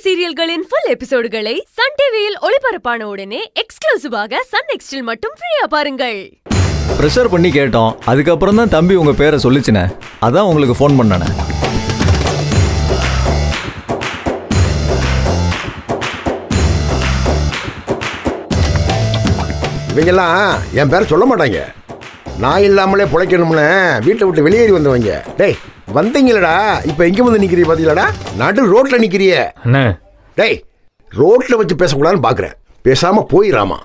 சீரியல்களின் full எபிசோடுகளை Sun டிவியில் ஒளிபரப்பான உடனே எக்ஸ்க்ளூசிவாக சன் நெக்ஸ்டில் மட்டும் ஃப்ரீயா பாருங்கள். ப்ரெஷர் பண்ணி கேட்டோம். அதுக்கப்புறம் தான் தம்பி உங்க பேரை சொல்லிச்சுனே. அதான் உங்களுக்கு ஃபோன் பண்ணானே. இவங்கெல்லாம் என் பேரை சொல்ல மாட்டாங்க. நான் இல்லாமலே பிழைக்கணும்னு வீட்டை விட்டு வெளியேறி வந்தவங்க. டேய் வந்தீங்களடா, இப்போ எங்கே வந்து நிற்கிறீ பார்த்தீங்களாடா? நடு ரோட்டில் நிற்கிறிய. டேய் ரோட்டில் வச்சு பேசக்கூடாதுன்னு பார்க்குறேன். பேசாமல் போயிடாமா?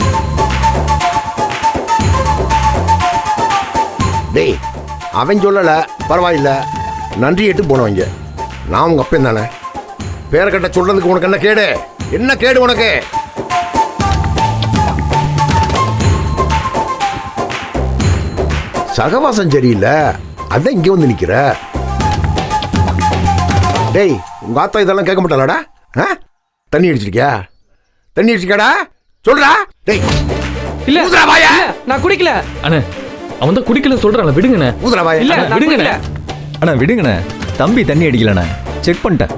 டேய் அவன் சொல்லலை, பரவாயில்ல, நன்றி எட்டு போனவங்க. நான் உங்கள் அப்பன் தானே. பேரை கட்ட சொல்கிறதுக்கு உனக்கு என்ன கேடு? என்ன கேடு உனக்கு? சகவாசம் சரியில்லை, அதான் இங்கே வந்து நிற்கிற. டேய் உங்க ஆத்தா இதெல்லாம் கேட்க மாட்டாளாடா? தண்ணி அடிச்சிருக்கியா? தண்ணி அடிச்சிருக்காடா சொல்றா. டேய் இல்ல ஊதுறா வாயா. நான் குடிக்கல அண்ணே. அவன் தான் குடிக்கல சொல்றான். விடுங்கண்ணே. ஊதுறா வாயா. இல்ல விடுங்கண்ணே. அண்ணா விடுங்கண்ணே. தம்பி தண்ணி அடிக்கலண்ணே. செக் பண்ணிட்டேன்.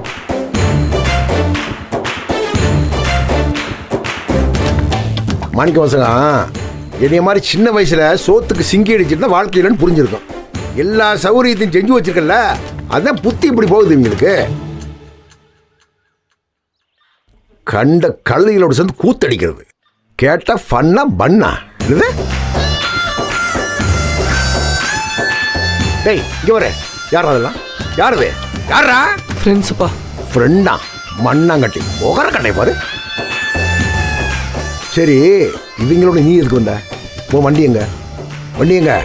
மாணிக்க வாசகம், என்னைய மாதிரி சின்ன வயசுல சோத்துக்கு சிங்கி அடிச்சிருந்தா வாழ்க்கையிலன்னு புரிஞ்சிருக்கும். எல்லா சௌகரியத்தையும் செஞ்சு வச்சிருக்கல, அதான் புத்தி இப்படி போகுது இவங்களுக்கு. கண்ட கழுதைகளோட சேர்ந்து கூத்தடிக்கிறது கேட்டா ஃபன்னா பண்ணா. டேய் இங்க வர. யார் அதெல்லாம்? யாருது? யாரா? ஃப்ரெண்ட்ஸ்ப்பா. ஃப்ரெண்டா? மண்ணாங்கட்டி ஒகர கண்ணை பாரு. சரி இவங்களோட நீ எதுக்கு வந்த? உன் வண்டி எங்க? வண்டி எங்க?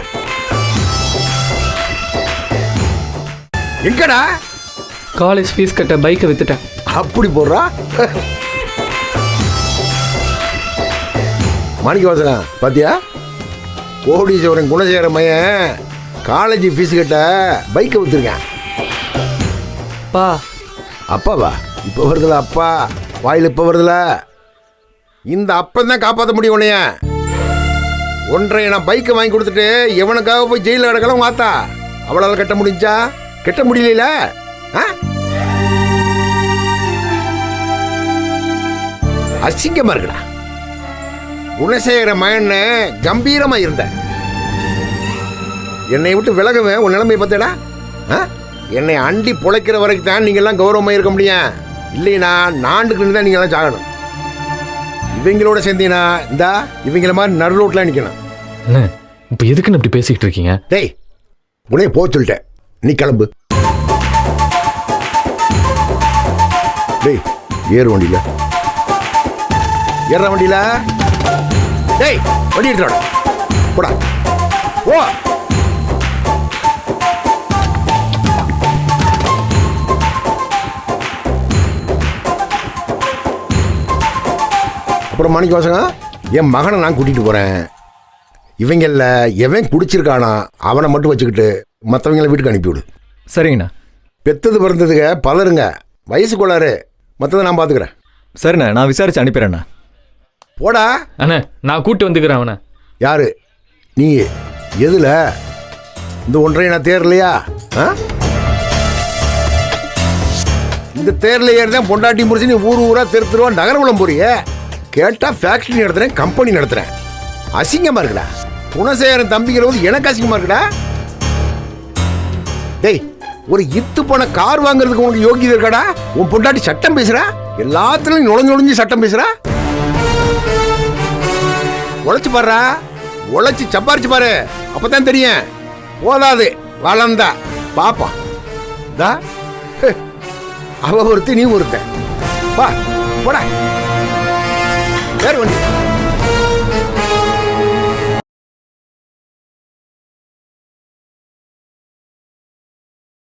எங்கடா? காலேஜ் ஃபீஸ் கட்ட பைக்கை வித்துட்டேன். அப்படி போடுறா? மாணிக்க வாசகம் பாத்தியா? கோடீஸ்வரன் குணசேகர மையன் காலேஜ் ஃபீஸ் கட்ட பைக்கை வித்துருக்கேன். பா அப்பாவா? இப்போ வருதுல அப்பா வாயில், இப்போ வருதுல. இந்த அப்பந்தான் காப்பாற்ற முடியும் உன்னைய. ஒன்றை நான் பைக்கை வாங்கி கொடுத்துட்டு எவனுக்காக போய் ஜெயிலில் கிடக்கலாம் மாத்தா. அவளால் கட்ட முடிஞ்சா? கட்ட முடியல. அசிங்கமா இருக்குடா. குணசேகர மகன் கம்பீரமா இருந்த என்னை விட்டு விலகுவேன். உன் நிலைமை பார்த்தடா. என்னை அண்டி பொழைக்கிற வரைக்கும் தான் நீங்கெல்லாம் கௌரவமாக இருக்க முடியும். இல்லைனா நாண்டுக்கு தான் நீங்கெல்லாம் சாகணும். இவங்களோட சேர்ந்தீங்கன்னா இந்தா இவங்கள மாதிரி நடு ரோட்ல நிற்கணும். இப்போ எதுக்குன்னு இப்படி பேசிக்கிட்டு இருக்கீங்க? டேய் உனைய போக சொல்லிட்டேன், நீ கிளம்பு. டேய் ஏறு வண்டியில. ஏற வண்டியில. டேய் வண்டி எடுத்துடா போடா. ஓ அப்புறம் மாணிக்க வாசகம், என் மகனை நான் கூட்டிகிட்டு போகிறேன். இவங்கள எவன் குடிச்சிருக்கானா அவனை மட்டும் வச்சுக்கிட்டு மற்றவங்கள வீட்டுக்கு அனுப்பிவிடு. சரிங்கண்ணா. பெத்தது பிறந்ததுங்க பலருங்க, வயசு கொள்ளாரு. மற்றதை நான் பார்த்துக்கிறேன். சரிண்ணா, நான் விசாரிச்சு அனுப்பிடுறேண்ணா. போடா. அண்ணே நான் கூட்டு வந்துக்கிறேன் அவனை. யாரு நீ? எதில்? இந்த ஒன்றைய நான் தேரலையா? இந்த தேரில் ஏறிதான் பொண்டாட்டி முடிச்சு நீ ஊர் ஊரா தெருத்துருவான் நகர்வலம் போறிய. கேட்டால் ஃபேக்ட்ரி நடத்துகிறேன், கம்பெனி நடத்துகிறேன். அசிங்கமாக இருக்குடா. குணசேகரன் தம்பிங்கிறது எனக்கு அசிங்கமாக இருக்குடா. டேய் ஒரு இத்து போன கார் வாங்குறதுக்கு உனக்கு யோகியதை இருக்காடா? உன் பொண்டாட்டி சட்டம் பேசுறா. எல்லாத்துலையும் நுழைஞ்சு சட்டம் பேசுறா. உழைச்சு பாடுறா, உழைச்சி சம்பாரிச்சு பாரு, அப்பதான் தெரியும். போதாது வளர்ந்தா பாப்பா. அவ ஒருத்த நீ ஒருத்த. பா போடா. வேறு வண்டி.